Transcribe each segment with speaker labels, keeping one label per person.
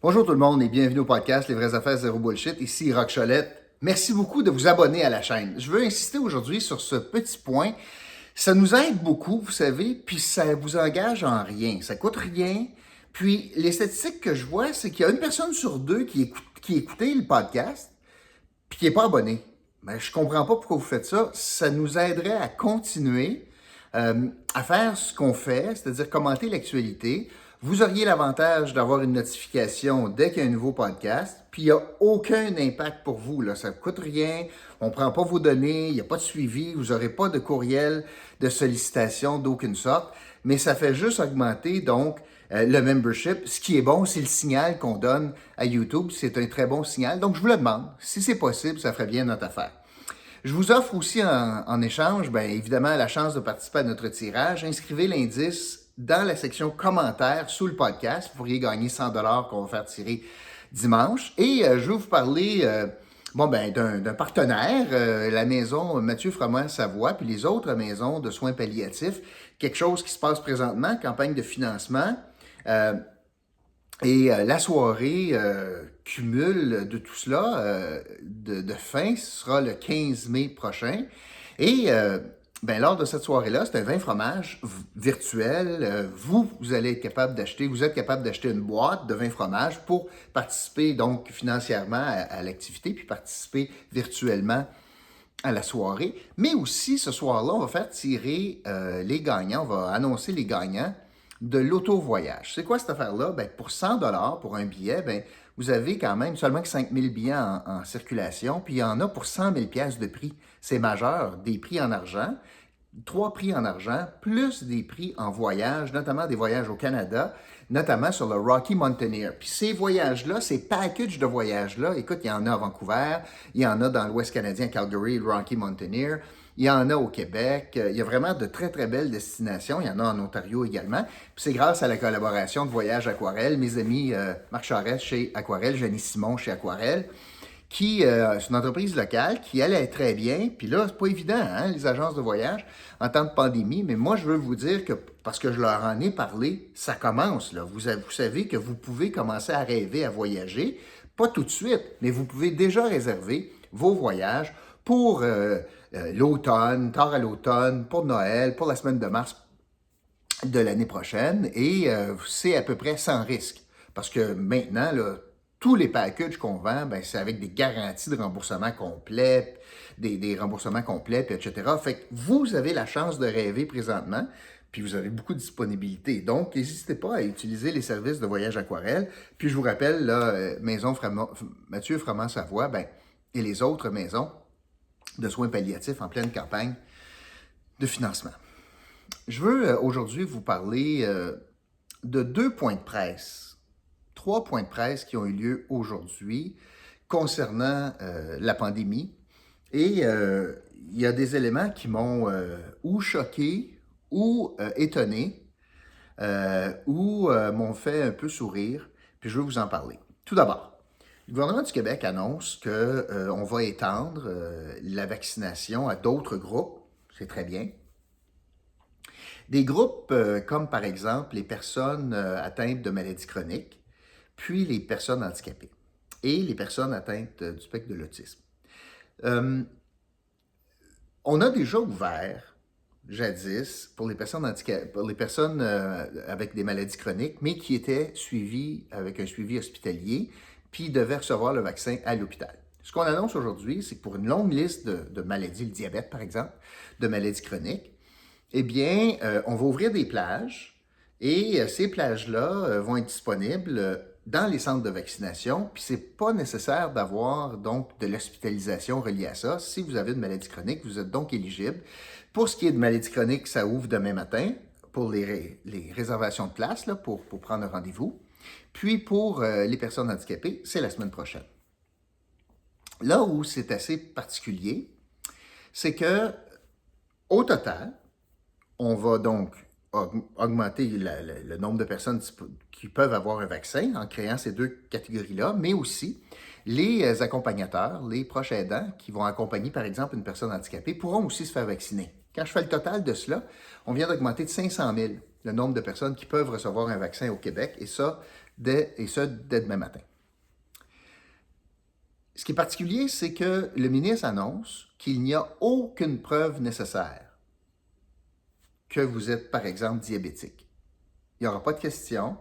Speaker 1: Bonjour tout le monde et bienvenue au podcast Les vraies affaires zéro bullshit. Ici Roch Cholette. Merci beaucoup de vous abonner à la chaîne. Je veux insister aujourd'hui sur ce petit point. Ça nous aide beaucoup, vous savez, puis ça vous engage en rien. Ça coûte rien. Puis les statistiques que je vois, c'est qu'il y a une personne sur deux qui écoutait le podcast puis qui n'est pas abonné. Ben, je comprends pas pourquoi vous faites ça. Ça nous aiderait à continuer à faire ce qu'on fait, c'est-à-dire commenter l'actualité. Vous auriez l'avantage d'avoir une notification dès qu'il y a un nouveau podcast, puis il n'y a aucun impact pour vous. Là. Ça ne coûte rien, on ne prend pas vos données, il n'y a pas de suivi, vous n'aurez pas de courriel de sollicitation d'aucune sorte, mais ça fait juste augmenter donc le membership. Ce qui est bon, c'est le signal qu'on donne à YouTube, c'est un très bon signal. Donc je vous le demande, si c'est possible, ça ferait bien notre affaire. Je vous offre aussi en échange, bien évidemment, la chance de participer à notre tirage. Inscrivez l'indice dans la section commentaires sous le podcast. Vous pourriez gagner 100 $ qu'on va faire tirer dimanche. Et je vais vous parler d'un partenaire, la maison Mathieu Froment Savoie, puis les autres maisons de soins palliatifs. Quelque chose qui se passe présentement, campagne de financement. La soirée cumul de tout cela, de fin, ce sera le 15 mai prochain. Et lors de cette soirée-là, c'est un vin fromage virtuel. Vous allez être capable d'acheter, vous êtes capable d'acheter une boîte de vin fromage pour participer donc financièrement à l'activité, puis participer virtuellement à la soirée. Mais aussi, ce soir-là, on va faire tirer les gagnants, on va annoncer les gagnants de l'auto-voyage. C'est quoi cette affaire-là? Ben, pour 100 $ pour un billet, ben, vous avez quand même seulement que 5 000 billets en circulation, puis il y en a pour 100 000 $ de prix. C'est majeur, des prix en argent, 3 prix en argent, plus des prix en voyage, notamment des voyages au Canada, notamment sur le Rocky Mountaineer. Puis ces voyages-là, ces packages de voyages-là, écoute, il y en a à Vancouver, il y en a dans l'Ouest canadien, Calgary, le Rocky Mountaineer, il y en a au Québec, il y a vraiment de très, très belles destinations. Il y en a en Ontario également. Puis c'est grâce à la collaboration de Voyage Aquarelle, mes amis Marc Charest chez Aquarelle, Jenny Simon chez Aquarelle, qui c'est une entreprise locale qui allait très bien. Puis là, c'est pas évident, hein, les agences de voyage en temps de pandémie. Mais moi, je veux vous dire que, parce que je leur en ai parlé, ça commence. Là. Vous savez que vous pouvez commencer à rêver à voyager. Pas tout de suite, mais vous pouvez déjà réserver vos voyages pour l'automne, tard à l'automne, pour Noël, pour la semaine de mars de l'année prochaine. Et c'est à peu près sans risque. Parce que maintenant, là, tous les packages qu'on vend, ben, c'est avec des garanties de remboursement complet, des remboursements complets, puis etc. Fait que vous avez la chance de rêver présentement, puis vous avez beaucoup de disponibilité. Donc, n'hésitez pas à utiliser les services de voyage Aquarelle. Puis je vous rappelle, là, Maison Mathieu Froment Savoie, ben, et les autres maisons de soins palliatifs en pleine campagne de financement. Je veux aujourd'hui vous parler de 2 points de presse, 3 points de presse qui ont eu lieu aujourd'hui concernant la pandémie. Et il y a des éléments qui m'ont ou choqué ou étonné ou m'ont fait un peu sourire, puis je veux vous en parler. Tout d'abord, le gouvernement du Québec annonce qu'on va étendre la vaccination à d'autres groupes. C'est très bien. Des groupes comme par exemple les personnes atteintes de maladies chroniques, puis les personnes handicapées et les personnes atteintes du spectre de l'autisme. On a déjà ouvert, jadis, pour les personnes avec des maladies chroniques, mais qui étaient suivies avec un suivi hospitalier, puis devaient recevoir le vaccin à l'hôpital. Ce qu'on annonce aujourd'hui, c'est que pour une longue liste de maladies, le diabète par exemple, de maladies chroniques, eh bien, on va ouvrir des plages et ces plages-là vont être disponibles dans les centres de vaccination, puis c'est pas nécessaire d'avoir donc de l'hospitalisation reliée à ça. Si vous avez une maladie chronique, vous êtes donc éligible. Pour ce qui est de maladie chronique, ça ouvre demain matin pour les réservations de place là, pour prendre un rendez-vous. Puis pour les personnes handicapées, c'est la semaine prochaine. Là où c'est assez particulier, c'est que au total, on va donc augmenter le nombre de personnes qui peuvent avoir un vaccin en créant ces 2 catégories-là, mais aussi les accompagnateurs, les proches aidants qui vont accompagner, par exemple, une personne handicapée pourront aussi se faire vacciner. Quand je fais le total de cela, on vient d'augmenter de 500 000 le nombre de personnes qui peuvent recevoir un vaccin au Québec, et ça, et ce, dès demain matin. Ce qui est particulier, c'est que le ministre annonce qu'il n'y a aucune preuve nécessaire que vous êtes, par exemple, diabétique. Il n'y aura pas de question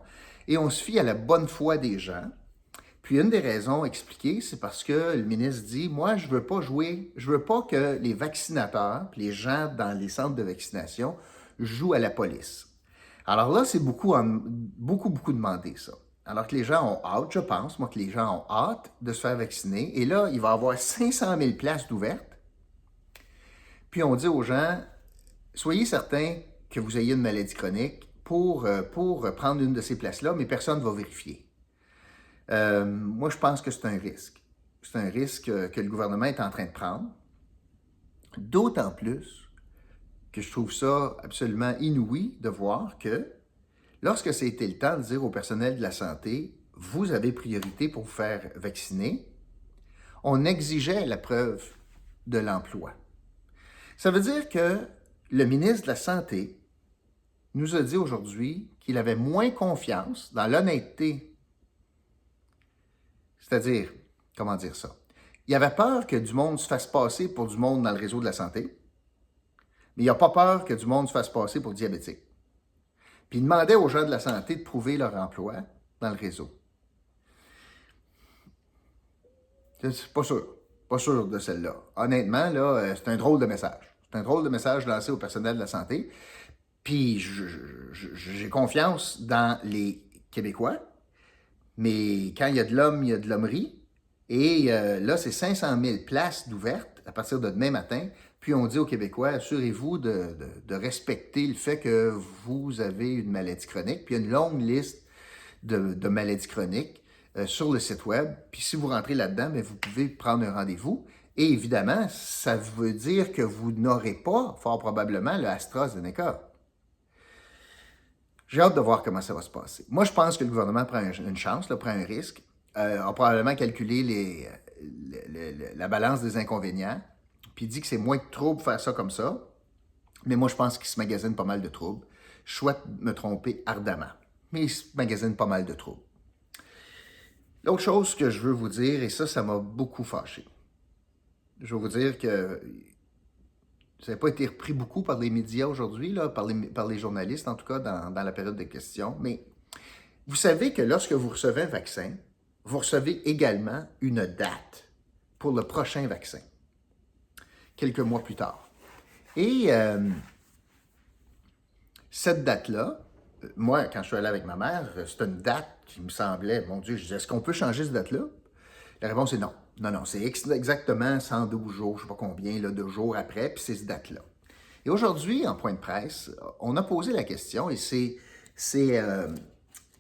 Speaker 1: et on se fie à la bonne foi des gens. Puis une des raisons expliquées, c'est parce que le ministre dit, moi, je veux pas que les vaccinateurs, les gens dans les centres de vaccination jouent à la police. Alors là, c'est beaucoup demandé, ça. Alors que les gens ont hâte, je pense, moi, que les gens ont hâte de se faire vacciner. Et là, il va y avoir 500 000 places d'ouvertes. Puis on dit aux gens, soyez certains que vous ayez une maladie chronique pour prendre une de ces places-là, mais personne ne va vérifier. Moi, je pense que c'est un risque. C'est un risque que le gouvernement est en train de prendre. D'autant plus que je trouve ça absolument inouï de voir que lorsque c'était le temps de dire au personnel de la santé, vous avez priorité pour vous faire vacciner, on exigeait la preuve de l'emploi. Ça veut dire que le ministre de la Santé nous a dit aujourd'hui qu'il avait moins confiance dans l'honnêteté. C'est-à-dire, comment dire ça? Il avait peur que du monde se fasse passer pour du monde dans le réseau de la santé, mais il n'a pas peur que du monde se fasse passer pour diabétique. Puis il demandait aux gens de la santé de prouver leur emploi dans le réseau. C'est pas sûr de celle-là. Honnêtement, là, c'est un drôle de message. C'est un drôle de message lancé au personnel de la santé. Puis j'ai confiance dans les Québécois, mais quand il y a de l'homme, il y a de l'hommerie. Et là, c'est 500 000 places d'ouvertes à partir de demain matin. Puis on dit aux Québécois, assurez-vous de respecter le fait que vous avez une maladie chronique. Puis il y a une longue liste de maladies chroniques sur le site web. Puis si vous rentrez là-dedans, bien, vous pouvez prendre un rendez-vous. Et évidemment, ça veut dire que vous n'aurez pas, fort probablement, le AstraZeneca. J'ai hâte de voir comment ça va se passer. Moi, je pense que le gouvernement prend une chance, là, prend un risque, a probablement calculé la balance des inconvénients, puis dit que c'est moins de trouble faire ça comme ça. Mais moi, je pense qu'il se magasine pas mal de troubles. Je souhaite me tromper ardemment, mais il se magasine pas mal de troubles. L'autre chose que je veux vous dire, et ça m'a beaucoup fâché. Je veux vous dire que ça n'a pas été repris beaucoup par les médias aujourd'hui, là, par les journalistes, en tout cas, dans la période de questions. Mais vous savez que lorsque vous recevez un vaccin, vous recevez également une date pour le prochain vaccin, quelques mois plus tard. Et cette date-là, moi, quand je suis allé avec ma mère, c'était une date qui me semblait, mon Dieu, je disais, est-ce qu'on peut changer cette date-là? La réponse est non. Non, c'est exactement 112 jours, je ne sais pas combien, là, de jours après, puis c'est cette date-là. Et aujourd'hui, en point de presse, on a posé la question, et c'est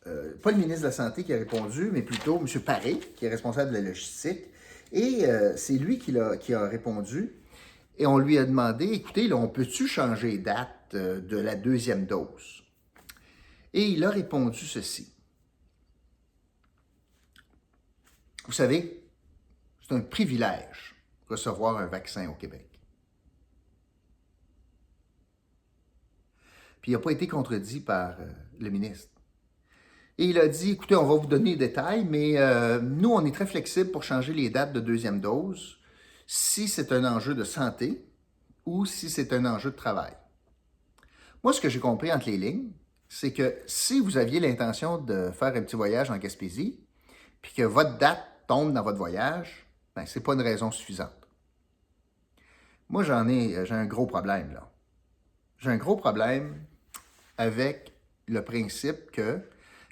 Speaker 1: pas le ministre de la Santé qui a répondu, mais plutôt M. Paré, qui est responsable de la logistique, et c'est lui qui a répondu, et on lui a demandé, écoutez, là, on peut-tu changer date de la deuxième dose? Et il a répondu ceci. Vous savez, c'est un privilège de recevoir un vaccin au Québec. Puis il n'a pas été contredit par le ministre. Et il a dit, écoutez, on va vous donner les détails, mais nous, on est très flexible pour changer les dates de deuxième dose si c'est un enjeu de santé ou si c'est un enjeu de travail. Moi, ce que j'ai compris entre les lignes, c'est que si vous aviez l'intention de faire un petit voyage en Gaspésie, puis que votre date tombe dans votre voyage, ben, ce n'est pas une raison suffisante. Moi, j'ai un gros problème, là. J'ai un gros problème avec le principe que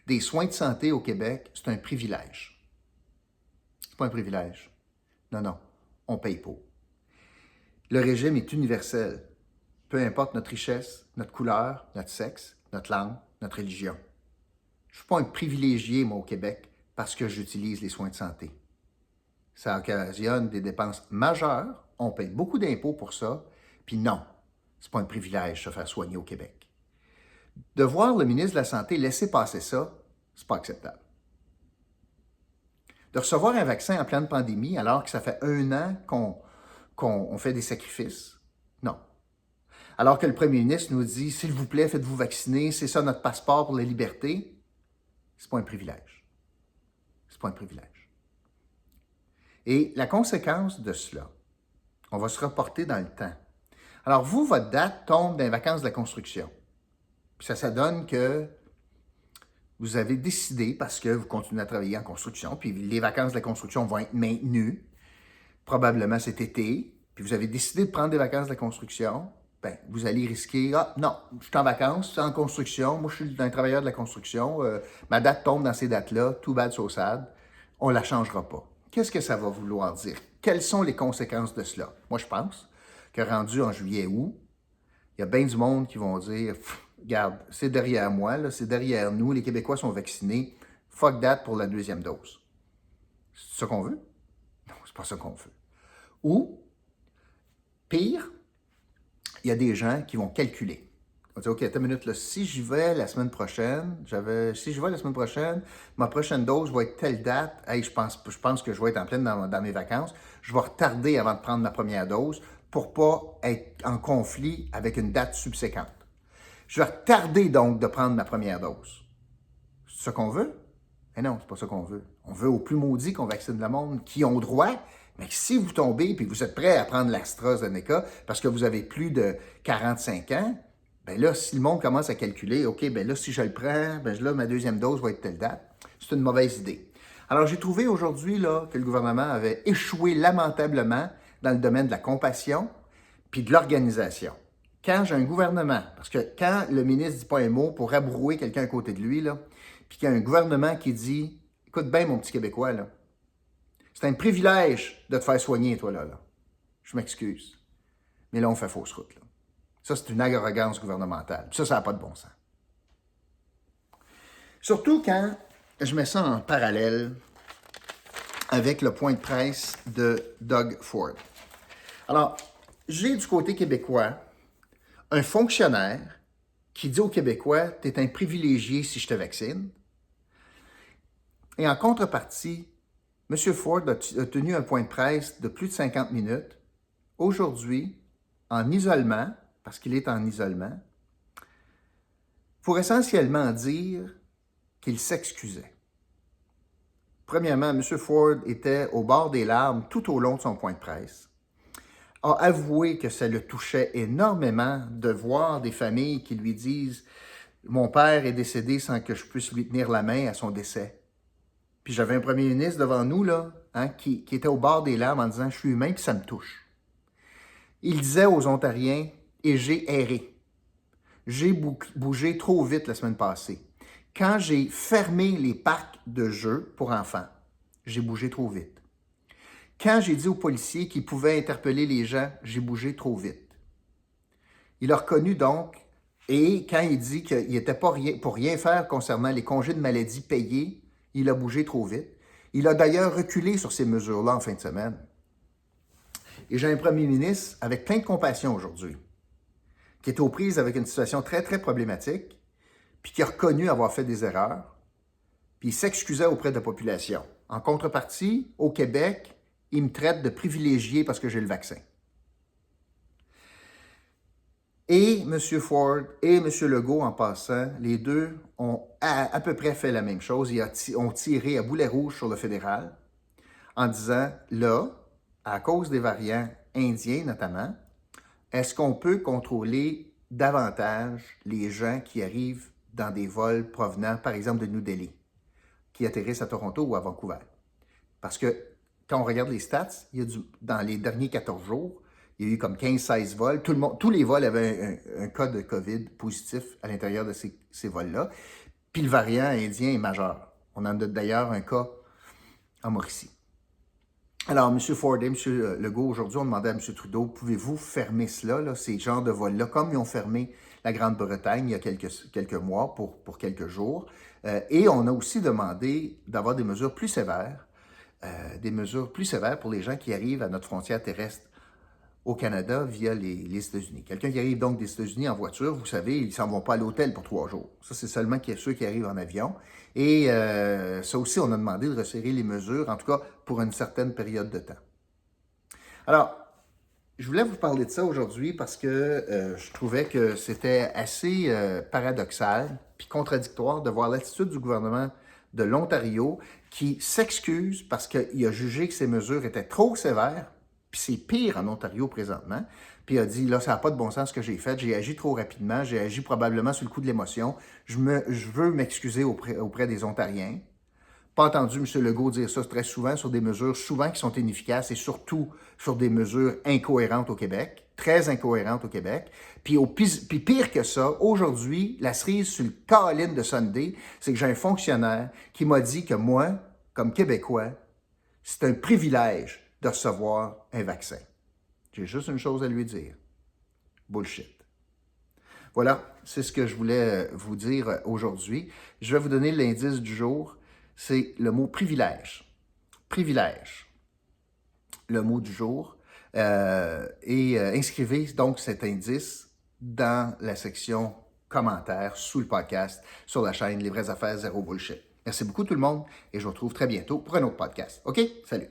Speaker 1: des soins de santé au Québec, c'est un privilège. C'est pas un privilège. Non, on paye pour. Le régime est universel. Peu importe notre richesse, notre couleur, notre sexe, notre langue, notre religion. Je ne suis pas un privilégié, moi, au Québec, parce que j'utilise les soins de santé. Ça occasionne des dépenses majeures, on paye beaucoup d'impôts pour ça, puis non, ce n'est pas un privilège de se faire soigner au Québec. De voir le ministre de la Santé laisser passer ça, c'est pas acceptable. De recevoir un vaccin en pleine pandémie alors que ça fait 1 an qu'on fait des sacrifices, non. Alors que le premier ministre nous dit « S'il vous plaît, faites-vous vacciner, c'est ça notre passeport pour la liberté », c'est pas un privilège. C'est pas un privilège. Et la conséquence de cela, on va se reporter dans le temps. Alors vous, votre date tombe dans les vacances de la construction. Puis ça donne que vous avez décidé, parce que vous continuez à travailler en construction, puis les vacances de la construction vont être maintenues, probablement cet été, puis vous avez décidé de prendre des vacances de la construction, bien, vous allez risquer, ah non, je suis en vacances, en construction, moi je suis un travailleur de la construction, ma date tombe dans ces dates-là, too bad, so sad, on ne la changera pas. Qu'est-ce que ça va vouloir dire? Quelles sont les conséquences de cela? Moi, je pense que rendu en juillet-août, il y a bien du monde qui vont dire, regarde, c'est derrière moi, là, c'est derrière nous, les Québécois sont vaccinés, fuck that pour la deuxième dose. C'est ça qu'on veut? Non, c'est pas ça qu'on veut. Ou, pire, il y a des gens qui vont calculer. On va dire, OK, attends une minute, là, si j'y vais la semaine prochaine, ma prochaine dose va être telle date, hey, je pense que je vais être en pleine dans mes vacances, je vais retarder avant de prendre ma première dose pour ne pas être en conflit avec une date subséquente. Je vais retarder donc de prendre ma première dose. C'est ça qu'on veut? Mais non, c'est pas ça qu'on veut. On veut au plus maudit qu'on vaccine le monde qui ont droit, mais si vous tombez et que vous êtes prêt à prendre l'AstraZeneca parce que vous avez plus de 45 ans, bien là, si le monde commence à calculer, OK, bien là, si je le prends, bien là, ma deuxième dose va être telle date, c'est une mauvaise idée. Alors, j'ai trouvé aujourd'hui là, que le gouvernement avait échoué lamentablement dans le domaine de la compassion puis de l'organisation. Quand j'ai un gouvernement, parce que quand le ministre ne dit pas un mot pour rabrouer quelqu'un à côté de lui, là, puis qu'il y a un gouvernement qui dit « Écoute bien, mon petit Québécois, là, c'est un privilège de te faire soigner, toi, là. Je m'excuse. Mais là, on fait fausse route. Là. Ça, c'est une arrogance gouvernementale. Puis ça n'a pas de bon sens. Surtout quand je mets ça en parallèle avec le point de presse de Doug Ford. Alors, j'ai du côté québécois un fonctionnaire qui dit aux Québécois « T'es un privilégié si je te vaccine ». Et en contrepartie, M. Ford a tenu un point de presse de plus de 50 minutes, aujourd'hui, en isolement, parce qu'il est en isolement, pour essentiellement dire qu'il s'excusait. Premièrement, M. Ford était au bord des larmes tout au long de son point de presse, a avoué que ça le touchait énormément de voir des familles qui lui disent « Mon père est décédé sans que je puisse lui tenir la main à son décès ». Puis j'avais un premier ministre devant nous, là, qui était au bord des larmes en disant « Je suis humain, puis ça me touche ». Il disait aux Ontariens « Et j'ai erré. J'ai bougé trop vite la semaine passée. Quand j'ai fermé les parcs de jeux pour enfants, j'ai bougé trop vite. Quand j'ai dit aux policiers qu'ils pouvaient interpeller les gens, j'ai bougé trop vite. » Il a reconnu donc, et quand il dit qu'il n'était pas pour rien faire concernant les congés de maladie payés, il a bougé trop vite. Il a d'ailleurs reculé sur ces mesures-là en fin de semaine. Et j'ai un premier ministre avec plein de compassion aujourd'hui, qui est aux prises avec une situation très, très problématique, puis qui a reconnu avoir fait des erreurs, puis il s'excusait auprès de la population. En contrepartie, au Québec, il me traite de privilégié parce que j'ai le vaccin. Et M. Ford et M. Legault, en passant, les deux ont à peu près fait la même chose. Ils ont tiré à boulet rouge sur le fédéral en disant, là, à cause des variants indiens notamment, est-ce qu'on peut contrôler davantage les gens qui arrivent dans des vols provenant, par exemple, de New Delhi, qui atterrissent à Toronto ou à Vancouver? Parce que quand on regarde les stats, dans les derniers 14 jours, il y a eu comme 15-16 vols. Tous les vols avaient un cas de COVID positif à l'intérieur de ces vols-là. Puis le variant indien est majeur. On en a d'ailleurs un cas en Mauricie. Alors, M. Ford et M. Legault, aujourd'hui, ont demandé à M. Trudeau, pouvez-vous fermer cela, ces genres de vols-là, comme ils ont fermé la Grande-Bretagne il y a quelques mois pour quelques jours. Et on a aussi demandé d'avoir des mesures plus sévères pour les gens qui arrivent à notre frontière terrestre au Canada via les États-Unis. Quelqu'un qui arrive donc des États-Unis en voiture, vous savez, ils ne s'en vont pas à l'hôtel pour 3 jours. Ça, c'est seulement ceux qui arrivent en avion. Et ça aussi, on a demandé de resserrer les mesures, en tout cas pour une certaine période de temps. Alors, je voulais vous parler de ça aujourd'hui parce que je trouvais que c'était assez paradoxal puis contradictoire de voir l'attitude du gouvernement de l'Ontario qui s'excuse parce qu'il a jugé que ces mesures étaient trop sévères, puis c'est pire en Ontario présentement, puis il a dit, là, ça n'a pas de bon sens ce que j'ai fait, j'ai agi trop rapidement, j'ai agi probablement sous le coup de l'émotion, je veux m'excuser auprès des Ontariens. Pas entendu M. Legault dire ça très souvent sur des mesures souvent qui sont inefficaces et surtout sur des mesures incohérentes au Québec, très incohérentes au Québec. Puis pire que ça, aujourd'hui, la cerise sur le câline de Sunday, c'est que j'ai un fonctionnaire qui m'a dit que moi, comme Québécois, c'est un privilège de recevoir un vaccin. J'ai juste une chose à lui dire. Bullshit. Voilà, c'est ce que je voulais vous dire aujourd'hui. Je vais vous donner l'indice du jour. C'est le mot privilège. Privilège. Le mot du jour. Inscrivez donc cet indice dans la section commentaires sous le podcast sur la chaîne Les vraies affaires zéro bullshit. Merci beaucoup tout le monde et je vous retrouve très bientôt pour un autre podcast. OK? Salut!